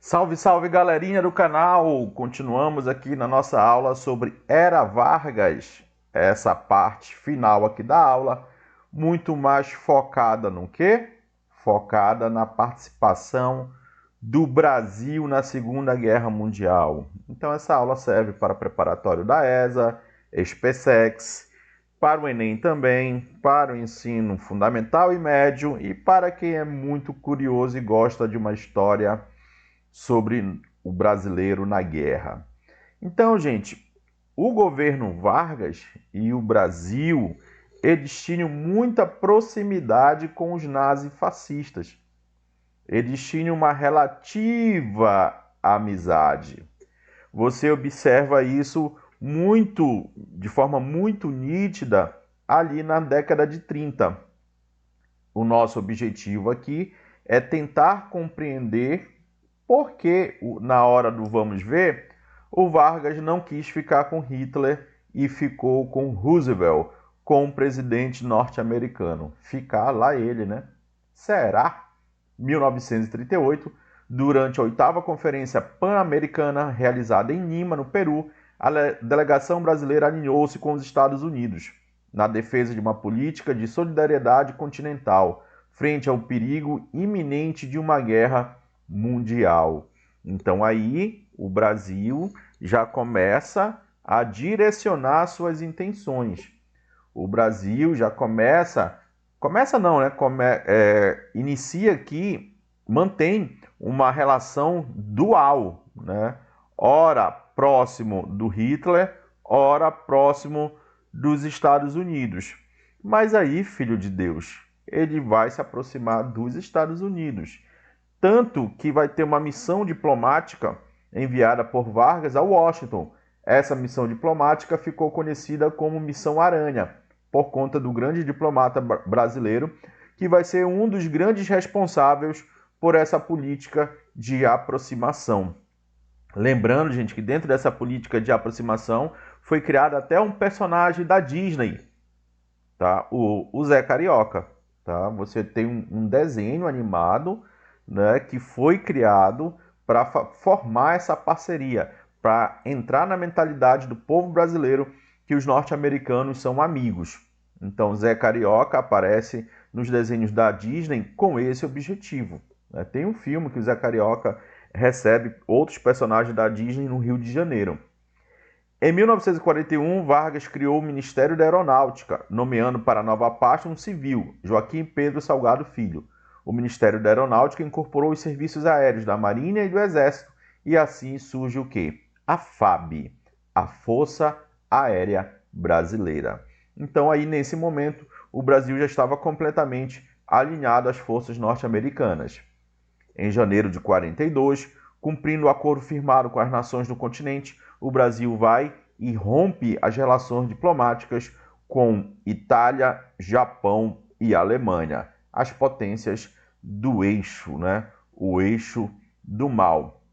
Salve, salve galerinha do canal! Continuamos aqui na nossa aula sobre Era Vargas. Essa parte final aqui da aula, muito mais focada no quê? Focada na participação do Brasil na Segunda Guerra Mundial. Então essa aula serve para preparatório da ESA, SpaceX, para o Enem também, para o ensino fundamental e médio e para quem é muito curioso e gosta de uma história sobre o brasileiro na guerra. Então, gente, o governo Vargas e o Brasil, eles tinham muita proximidade com os nazifascistas. Eles tinham uma relativa amizade. Você observa isso de forma muito nítida ali na década de 30. O nosso objetivo aqui é tentar compreender porque, na hora do vamos ver, o Vargas não quis ficar com Hitler e ficou com Roosevelt, com o presidente norte-americano. Ficar lá ele, né? Será? 1938, durante a 8ª Conferência Pan-Americana, realizada em Lima, no Peru, a delegação brasileira alinhou-se com os Estados Unidos na defesa de uma política de solidariedade continental frente ao perigo iminente de uma guerra mundial. Então aí o Brasil já começa a direcionar suas intenções. O Brasil já inicia aqui, mantém uma relação dual, né? Ora próximo do Hitler, ora próximo dos Estados Unidos. Mas aí, filho de Deus, ele vai se aproximar dos Estados Unidos. Tanto que vai ter uma missão diplomática enviada por Vargas a Washington. Essa missão diplomática ficou conhecida como Missão Aranha, por conta do grande diplomata brasileiro, que vai ser um dos grandes responsáveis por essa política de aproximação. Lembrando, gente, que dentro dessa política de aproximação foi criado até um personagem da Disney, tá? O Zé Carioca. Tá? Você tem um desenho animado, né, que foi criado para formar essa parceria, para entrar na mentalidade do povo brasileiro que os norte-americanos são amigos. Então, Zé Carioca aparece nos desenhos da Disney com esse objetivo. Né? Tem um filme que o Zé Carioca recebe outros personagens da Disney no Rio de Janeiro. Em 1941, Vargas criou o Ministério da Aeronáutica, nomeando para a nova pasta um civil, Joaquim Pedro Salgado Filho. O Ministério da Aeronáutica incorporou os serviços aéreos da Marinha e do Exército, e assim surge o quê? A FAB, a Força Aérea Brasileira. Então aí nesse momento o Brasil já estava completamente alinhado às forças norte-americanas. Em janeiro de 42, cumprindo o acordo firmado com as nações do continente, o Brasil vai e rompe as relações diplomáticas com Itália, Japão e Alemanha, as potências do eixo, né? O eixo do mal.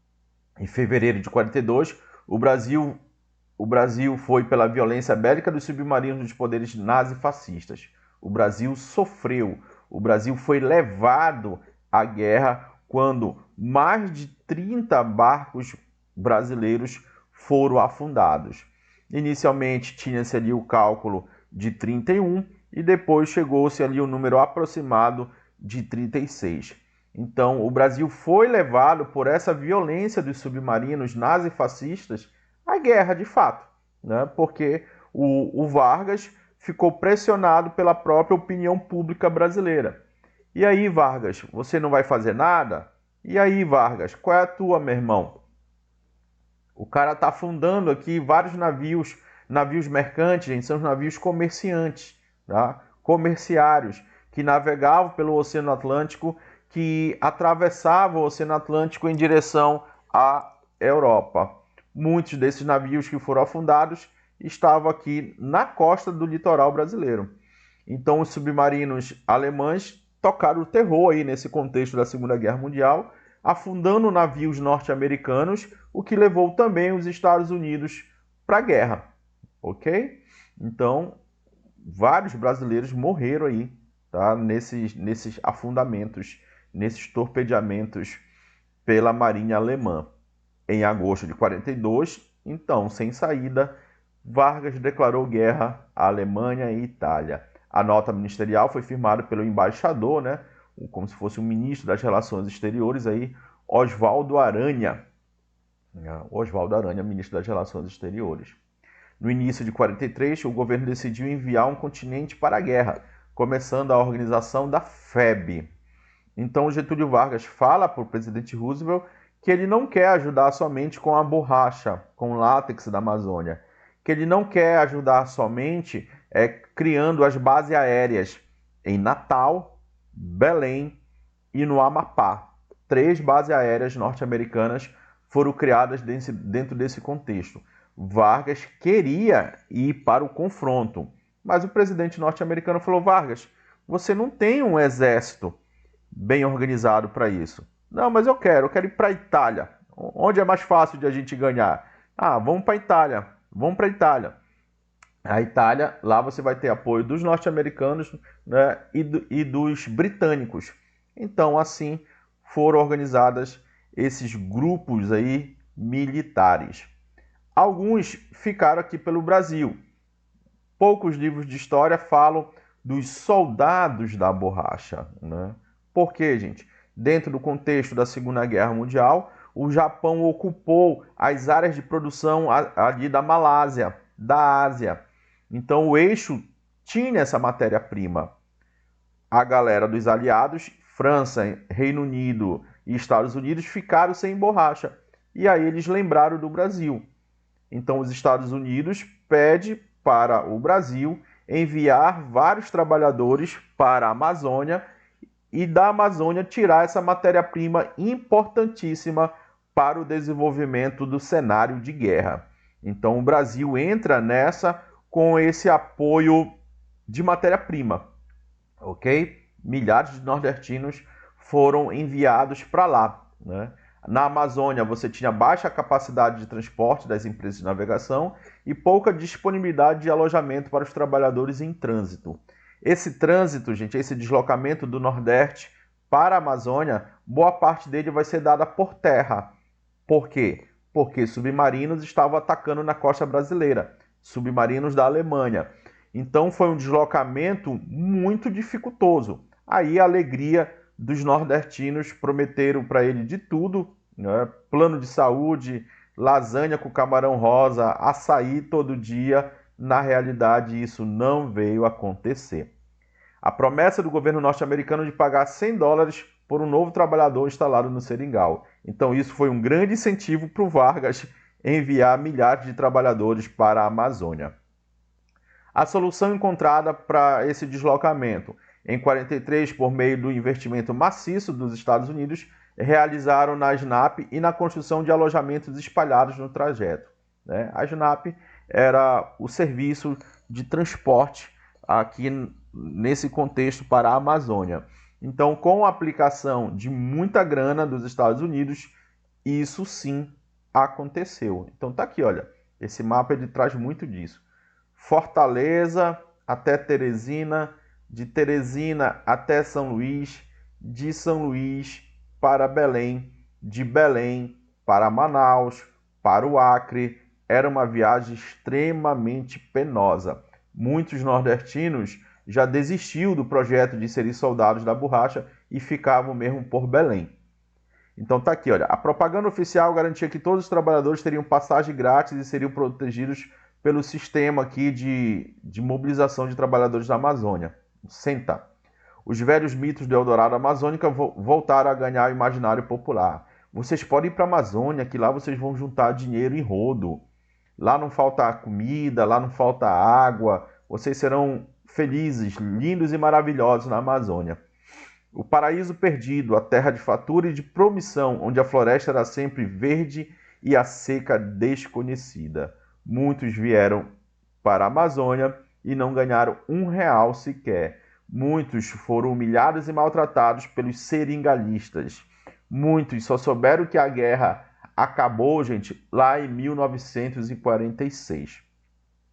Em fevereiro de 42, o Brasil foi pela violência bélica dos submarinos dos poderes nazifascistas. O Brasil sofreu, o Brasil foi levado à guerra quando mais de 30 barcos brasileiros foram afundados. Inicialmente tinha-se ali o cálculo de 31 e depois chegou-se ali o número aproximado de 36. Então o Brasil foi levado por essa violência dos submarinos nazifascistas à guerra de fato, né? Porque o Vargas ficou pressionado pela própria opinião pública brasileira. E aí, Vargas, você não vai fazer nada? E aí, Vargas, qual é a tua, meu irmão? O cara tá afundando aqui vários navios mercantes, gente, são os navios comerciantes, tá? Comerciários, que navegavam pelo Oceano Atlântico, que atravessavam o Oceano Atlântico em direção à Europa. Muitos desses navios que foram afundados estavam aqui na costa do litoral brasileiro. Então, os submarinos alemães tocaram o terror aí nesse contexto da Segunda Guerra Mundial, afundando navios norte-americanos, o que levou também os Estados Unidos para a guerra, ok? Então, vários brasileiros morreram aí, tá? Nesses afundamentos, nesses torpedeamentos pela Marinha Alemã. Em agosto de 42, então, sem saída, Vargas declarou guerra à Alemanha e Itália. A nota ministerial foi firmada pelo embaixador, né, como se fosse um ministro das Relações Exteriores, aí, Oswaldo Aranha. Oswaldo Aranha, ministro das Relações Exteriores. No início de 43, o governo decidiu enviar um contingente para a guerra, começando a organização da FEB. Então, Getúlio Vargas fala para o presidente Roosevelt que ele não quer ajudar somente com a borracha, com o látex da Amazônia, que ele não quer ajudar somente criando as bases aéreas em Natal, Belém e no Amapá. 3 bases aéreas norte-americanas foram criadas dentro desse contexto. Vargas queria ir para o confronto, mas o presidente norte-americano falou: Vargas, você não tem um exército bem organizado para isso. Não, mas eu quero ir para a Itália. Onde é mais fácil de a gente ganhar? Ah, vamos para a Itália. Vamos para a Itália. A Itália, lá você vai ter apoio dos norte-americanos, né, e dos britânicos. Então, assim, foram organizadas esses grupos aí militares. Alguns ficaram aqui pelo Brasil. Poucos livros de história falam dos soldados da borracha, né? Por quê, gente? Dentro do contexto da Segunda Guerra Mundial, o Japão ocupou as áreas de produção ali da Malásia, da Ásia. Então o eixo tinha essa matéria-prima. A galera dos aliados, França, Reino Unido e Estados Unidos, ficaram sem borracha. E aí eles lembraram do Brasil. Então os Estados Unidos pede para o Brasil enviar vários trabalhadores para a Amazônia e da Amazônia tirar essa matéria-prima importantíssima para o desenvolvimento do cenário de guerra. Então o Brasil entra nessa com esse apoio de matéria-prima, ok? Milhares de nordestinos foram enviados para lá, né? Na Amazônia, você tinha baixa capacidade de transporte das empresas de navegação e pouca disponibilidade de alojamento para os trabalhadores em trânsito. Esse trânsito, gente, esse deslocamento do Nordeste para a Amazônia, boa parte dele vai ser dada por terra. Por quê? Porque submarinos estavam atacando na costa brasileira, submarinos da Alemanha. Então foi um deslocamento muito dificultoso. Aí a alegria dos nordestinos, prometeram para ele de tudo, né? Plano de saúde, lasanha com camarão rosa, açaí todo dia. Na realidade, isso não veio acontecer. A promessa do governo norte-americano de pagar $100 por um novo trabalhador instalado no seringal. Então isso foi um grande incentivo para o Vargas enviar milhares de trabalhadores para a Amazônia. A solução encontrada para esse deslocamento: em 43, por meio do investimento maciço dos Estados Unidos, realizaram na SNAP e na construção de alojamentos espalhados no trajeto. A SNAP era o serviço de transporte aqui nesse contexto para a Amazônia. Então, com a aplicação de muita grana dos Estados Unidos, isso sim aconteceu. Então tá aqui, olha, esse mapa ele traz muito disso. Fortaleza até Teresina, de Teresina até São Luís, de São Luís para Belém, de Belém para Manaus, para o Acre. Era uma viagem extremamente penosa. Muitos nordestinos já desistiram do projeto de serem soldados da borracha e ficavam mesmo por Belém. Então tá aqui, olha, a propaganda oficial garantia que todos os trabalhadores teriam passagem grátis e seriam protegidos pelo sistema aqui de mobilização de trabalhadores da Amazônia. Senta. Os velhos mitos do Eldorado amazônica voltaram a ganhar o imaginário popular. Vocês podem ir para a Amazônia, que lá vocês vão juntar dinheiro em rodo. Lá não falta comida, lá não falta água. Vocês serão felizes, lindos e maravilhosos na Amazônia. O paraíso perdido, a terra de fatura e de promissão, onde a floresta era sempre verde e a seca desconhecida. Muitos vieram para a Amazônia e não ganharam R$1 sequer. Muitos foram humilhados e maltratados pelos seringalistas. Muitos só souberam que a guerra acabou, gente, lá em 1946.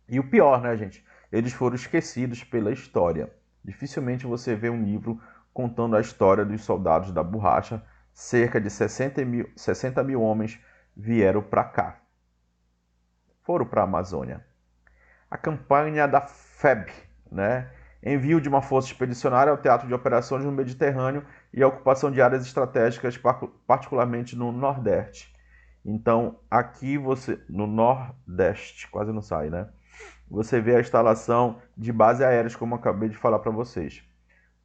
E o pior, né, gente? Eles foram esquecidos pela história. Dificilmente você vê um livro contando a história dos soldados da borracha cerca de 60 mil homens vieram para cá. Foram para a Amazônia. A campanha da FEB, né? Envio de uma força expedicionária ao teatro de operações no Mediterrâneo e a ocupação de áreas estratégicas, particularmente no Nordeste. Então, aqui você, no Nordeste, quase não sai, né? Você vê a instalação de bases aéreas, como eu acabei de falar para vocês.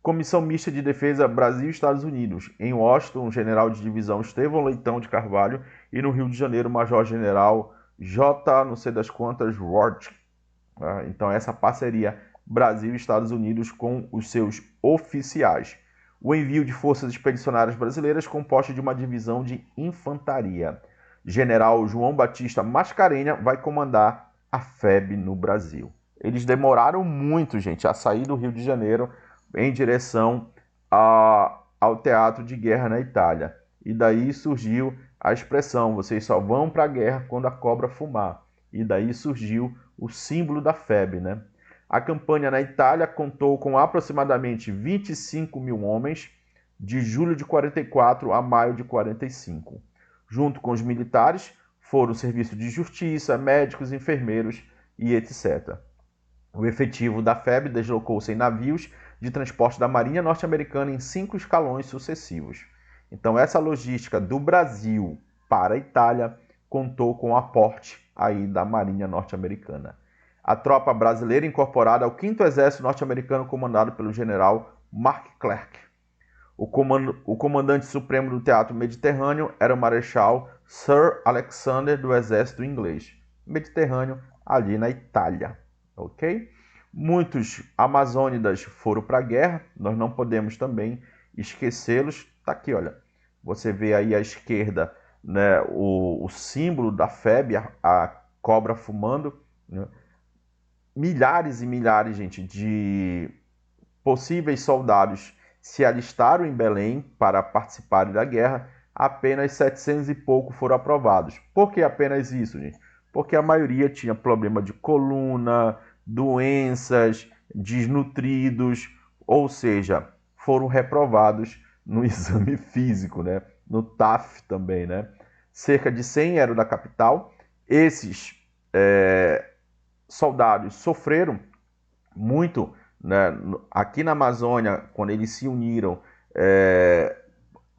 Comissão Mista de Defesa Brasil e Estados Unidos. Em Washington, o general de divisão Estevão Leitão de Carvalho e no Rio de Janeiro, o major-general J. não sei das quantas, Ward. Então, essa parceria Brasil e Estados Unidos com os seus oficiais. O envio de forças expedicionárias brasileiras composta de uma divisão de infantaria. General João Batista Mascarenhas vai comandar a FEB no Brasil. Eles demoraram muito, gente, a sair do Rio de Janeiro em direção ao teatro de guerra na Itália. E daí surgiu a expressão, vocês só vão para a guerra quando a cobra fumar. E daí surgiu o símbolo da FEB, né? A campanha na Itália contou com aproximadamente 25 mil homens de julho de 44 a maio de 45. Junto com os militares, foram o serviço de justiça, médicos, enfermeiros e etc. O efetivo da FEB deslocou-se em navios de transporte da Marinha Norte-Americana em 5 escalões sucessivos. Então, essa logística do Brasil para a Itália contou com o aporte aí da Marinha Norte-Americana. A tropa brasileira incorporada ao 5º Exército Norte-Americano, comandado pelo general Mark Clark. O comandante supremo do Teatro Mediterrâneo era o Marechal Sir Alexander do Exército Inglês. Mediterrâneo, ali na Itália, ok? Muitos amazônidas foram para a guerra, nós não podemos também esquecê-los. Tá aqui, olha, você vê aí à esquerda, né, o símbolo da FEB, a cobra fumando, né? Milhares e milhares, gente, de possíveis soldados se alistaram em Belém para participarem da guerra, apenas 700 e pouco foram aprovados. Por que apenas isso, gente? Porque a maioria tinha problema de coluna, doenças, desnutridos, ou seja, foram reprovados no exame físico, né? No TAF também, né? Cerca de 100 eram da capital. Esses soldados sofreram muito, né? Aqui na Amazônia, quando eles se uniram,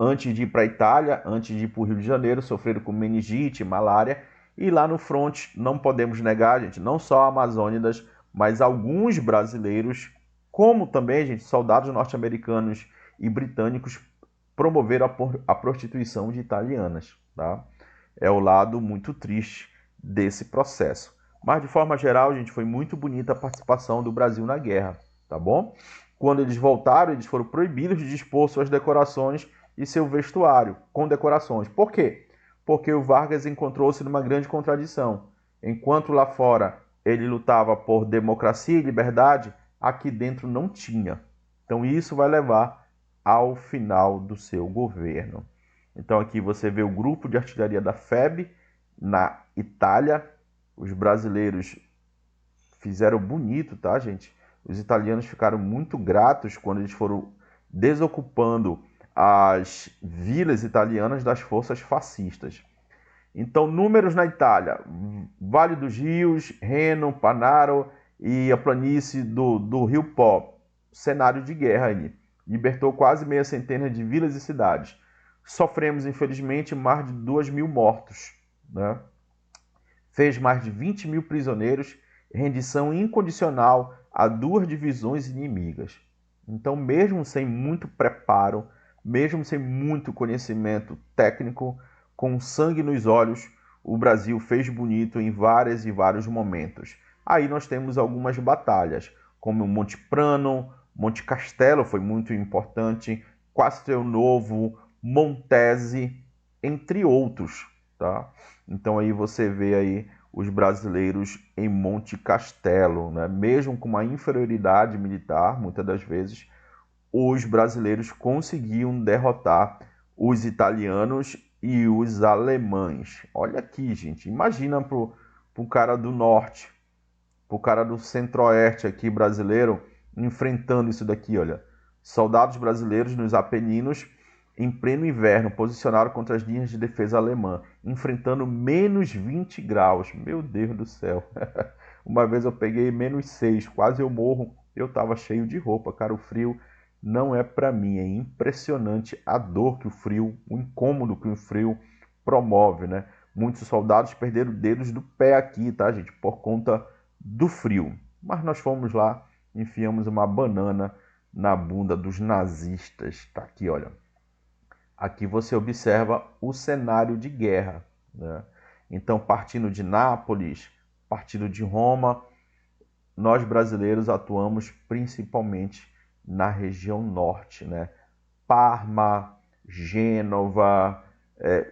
antes de ir para a Itália, antes de ir para o Rio de Janeiro, sofreram com meningite, malária. E lá no fronte, não podemos negar, gente, não só amazônidas, mas alguns brasileiros, como também, gente, soldados norte-americanos e britânicos, promoveram a prostituição de italianas, tá? É o lado muito triste desse processo. Mas, de forma geral, gente, foi muito bonita a participação do Brasil na guerra, tá bom? Quando eles voltaram, eles foram proibidos de dispor suas decorações e seu vestuário com decorações. Por quê? Porque o Vargas encontrou-se numa grande contradição. Enquanto lá fora ele lutava por democracia e liberdade, aqui dentro não tinha. Então isso vai levar ao final do seu governo. Então aqui você vê o grupo de artilharia da FEB na Itália. Os brasileiros fizeram bonito, tá, gente? Os italianos ficaram muito gratos quando eles foram desocupando as vilas italianas das forças fascistas. Então, números na Itália: Vale dos Rios, Reno, Panaro e a planície do Rio Pó. Cenário de guerra aí. Libertou quase meia centena de vilas e cidades. Sofremos, infelizmente, mais de 2.000 mortos, né? Fez mais de 20 mil prisioneiros, rendição incondicional a 2 divisões inimigas. Então, mesmo sem muito preparo, mesmo sem muito conhecimento técnico, com sangue nos olhos, o Brasil fez bonito em vários e vários momentos. Aí nós temos algumas batalhas, como Monte Prano, Monte Castelo foi muito importante, Castelnuovo, Montese, entre outros, tá? Então aí você vê aí os brasileiros em Monte Castelo, né? Mesmo com uma inferioridade militar, muitas das vezes, os brasileiros conseguiam derrotar os italianos e os alemães. Olha aqui, gente, imagina pro cara do norte, pro cara do centro-oeste aqui brasileiro, enfrentando isso daqui, olha. Soldados brasileiros nos Apeninos em pleno inverno, posicionaram contra as linhas de defesa alemã, enfrentando menos 20 graus. Meu Deus do céu. Uma vez eu peguei menos 6, quase eu morro. Eu estava cheio de roupa, cara. O frio não é para mim. É impressionante a dor que o frio, o incômodo que o frio promove, né? Muitos soldados perderam dedos do pé aqui, tá, gente? Por conta do frio. Mas nós fomos lá, enfiamos uma banana na bunda dos nazistas. Tá aqui, olha. Aqui você observa o cenário de guerra, né? Então, partindo de Nápoles, partindo de Roma, nós brasileiros atuamos principalmente na região norte, né? Parma, Gênova,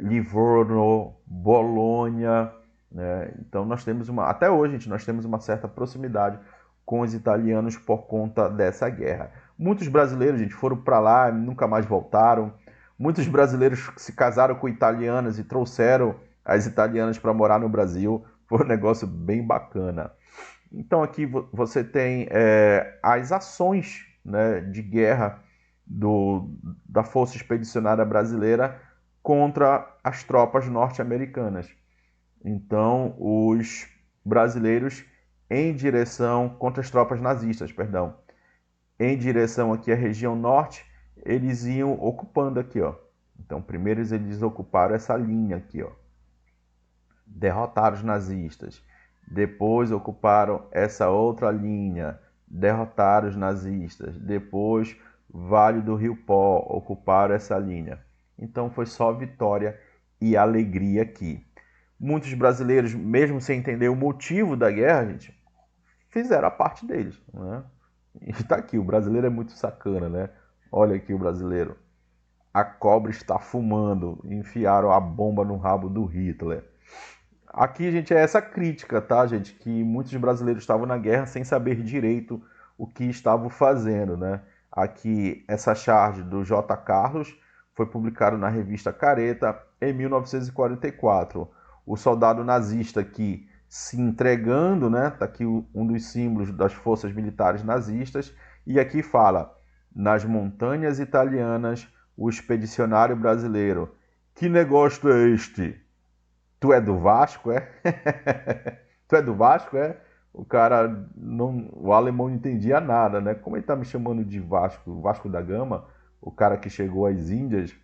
Livorno, Bolonha, né? Então nós temos até hoje nós temos uma certa proximidade com os italianos por conta dessa guerra. Muitos brasileiros, gente, foram para lá e nunca mais voltaram. Muitos brasileiros se casaram com italianas e trouxeram as italianas para morar no Brasil. Foi um negócio bem bacana. Então aqui você tem as ações, né, de guerra da Força Expedicionária Brasileira contra as tropas norte-americanas. Então os brasileiros em direção contra as tropas nazistas, perdão, em direção aqui à região norte, eles iam ocupando aqui, ó. Então primeiro eles ocuparam essa linha aqui, ó. Derrotaram os nazistas. Depois ocuparam essa outra linha, derrotaram os nazistas. Depois, Vale do Rio Pó, ocuparam essa linha. Então foi só vitória e alegria aqui. Muitos brasileiros, mesmo sem entender o motivo da guerra, gente, fizeram a parte deles, né? E está aqui, o brasileiro é muito sacana, né? Olha aqui o brasileiro. A cobra está fumando. Enfiaram a bomba no rabo do Hitler. Aqui, gente, é essa crítica, tá, gente? Que muitos brasileiros estavam na guerra sem saber direito o que estavam fazendo, né? Aqui, essa charge do J. Carlos foi publicada na revista Careta em 1944. O soldado nazista aqui se entregando, né? Tá aqui um dos símbolos das forças militares nazistas. E aqui fala, nas montanhas italianas, o expedicionário brasileiro. Que negócio é este? Tu é do Vasco, é? Tu é do Vasco, é? O cara, o alemão não entendia nada, né? Como ele tá me chamando de Vasco, Vasco da Gama, o cara que chegou às Índias?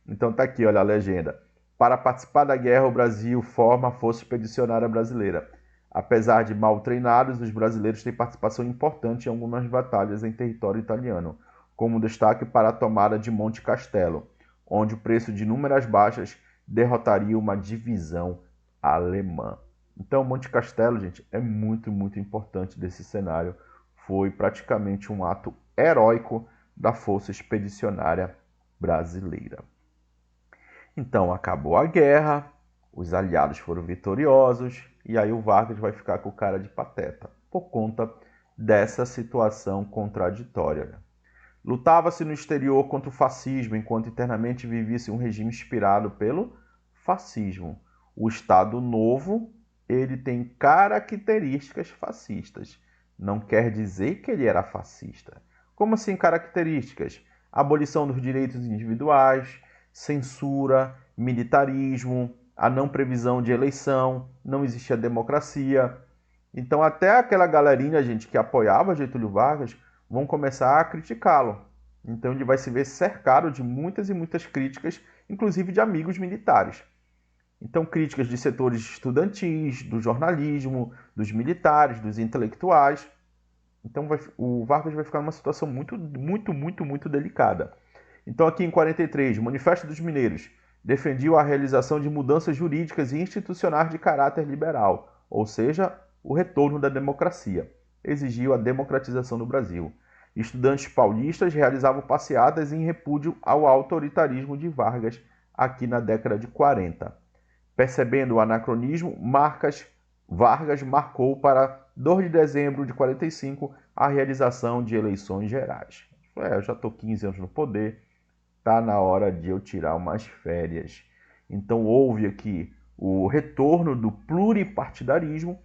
Então tá aqui, olha a legenda. Para participar da guerra, o Brasil forma a Força Expedicionária Brasileira. Apesar de mal treinados, os brasileiros têm participação importante em algumas batalhas em território italiano, como destaque para a tomada de Monte Castelo, onde o preço de inúmeras baixas derrotaria uma divisão alemã. Então, Monte Castelo, gente, é muito, muito importante desse cenário. Foi praticamente um ato heróico da Força Expedicionária Brasileira. Então, acabou a guerra, os aliados foram vitoriosos, e aí o Vargas vai ficar com cara de pateta, por conta dessa situação contraditória. Lutava-se no exterior contra o fascismo, enquanto internamente vivia-se um regime inspirado pelo fascismo. O Estado Novo, ele tem características fascistas. Não quer dizer que ele era fascista. Como assim características? Abolição dos direitos individuais, censura, militarismo, a não previsão de eleição, não existia democracia. Então até aquela galerinha, gente, que apoiava Getúlio Vargas, vão começar a criticá-lo. Então ele vai se ver cercado de muitas e muitas críticas, inclusive de amigos militares. Então críticas de setores estudantis, do jornalismo, dos militares, dos intelectuais. Então o Vargas vai ficar numa situação muito, muito, muito, muito delicada. Então aqui em 43, o Manifesto dos Mineiros defendia a realização de mudanças jurídicas e institucionais de caráter liberal, ou seja, o retorno da democracia. Exigiu a democratização do Brasil. Estudantes paulistas realizavam passeatas em repúdio ao autoritarismo de Vargas aqui na década de 40. Percebendo o anacronismo, Vargas marcou para 2 de dezembro de 45 a realização de eleições gerais. Eu já estou 15 anos no poder, está na hora de eu tirar umas férias. Então houve aqui o retorno do pluripartidarismo,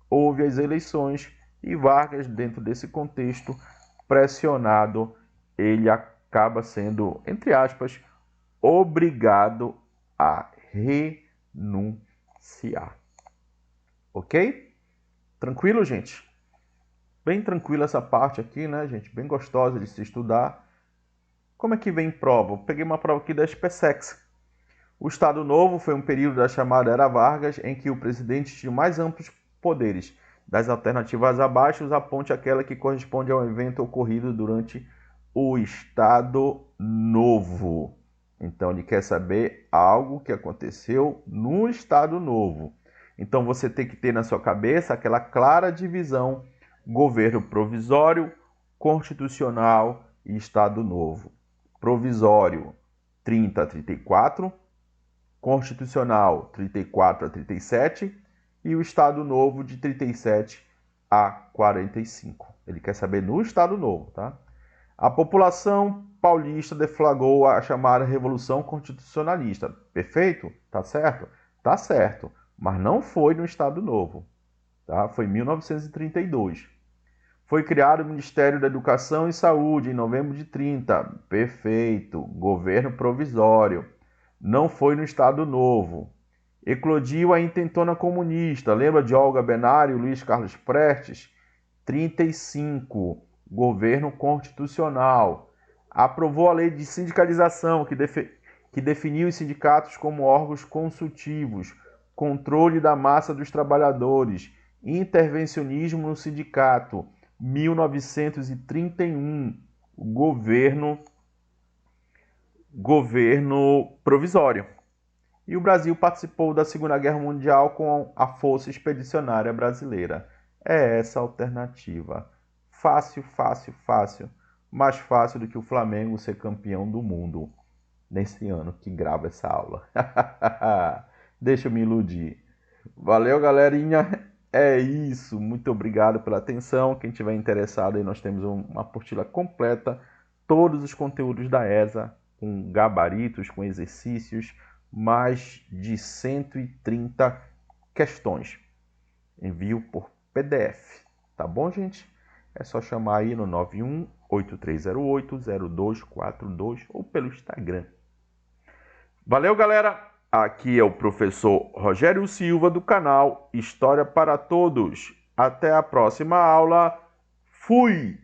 houve as eleições e Vargas, dentro desse contexto pressionado, ele acaba sendo, entre aspas, obrigado a renunciar. Ok? Tranquilo, gente? Bem tranquila essa parte aqui, né, gente? Bem gostosa de se estudar. Como é que vem prova? Eu peguei uma prova aqui da SpaceX. O Estado Novo foi um período da chamada Era Vargas em que o presidente tinha mais amplos poderes. Das alternativas abaixo, aponte aquela que corresponde ao evento ocorrido durante o Estado Novo. Então, ele quer saber algo que aconteceu no Estado Novo. Então, você tem que ter na sua cabeça aquela clara divisão: governo provisório, constitucional e Estado Novo. Provisório, 30 a 34, constitucional, 34 a 37, e o Estado Novo, de 37 a 45. Ele quer saber no Estado Novo, tá? A população paulista deflagrou a chamada Revolução Constitucionalista. Perfeito? Tá certo? Tá certo, mas não foi no Estado Novo, tá? Foi em 1932. Foi criado o Ministério da Educação e Saúde em novembro de 30. Perfeito. Governo provisório. Não foi no Estado Novo. Eclodiu a intentona comunista. Lembra de Olga Benário e Luiz Carlos Prestes? 35. Governo constitucional. Aprovou a lei de sindicalização, que definiu os sindicatos como órgãos consultivos, controle da massa dos trabalhadores, intervencionismo no sindicato. 1931, governo provisório. E o Brasil participou da Segunda Guerra Mundial com a Força Expedicionária Brasileira. É essa a alternativa. Fácil, fácil, fácil. Mais fácil do que o Flamengo ser campeão do mundo nesse ano que grava essa aula. Deixa eu me iludir. Valeu, galerinha. É isso. Muito obrigado pela atenção. Quem tiver interessado, aí nós temos uma apostila completa. Todos os conteúdos da ESA, com gabaritos, com exercícios, mais de 130 questões. Envio por PDF. Tá bom, gente? É só chamar aí no 91-8308-0242 ou pelo Instagram. Valeu, galera! Aqui é o professor Rogério Silva do canal História para Todos. Até a próxima aula. Fui!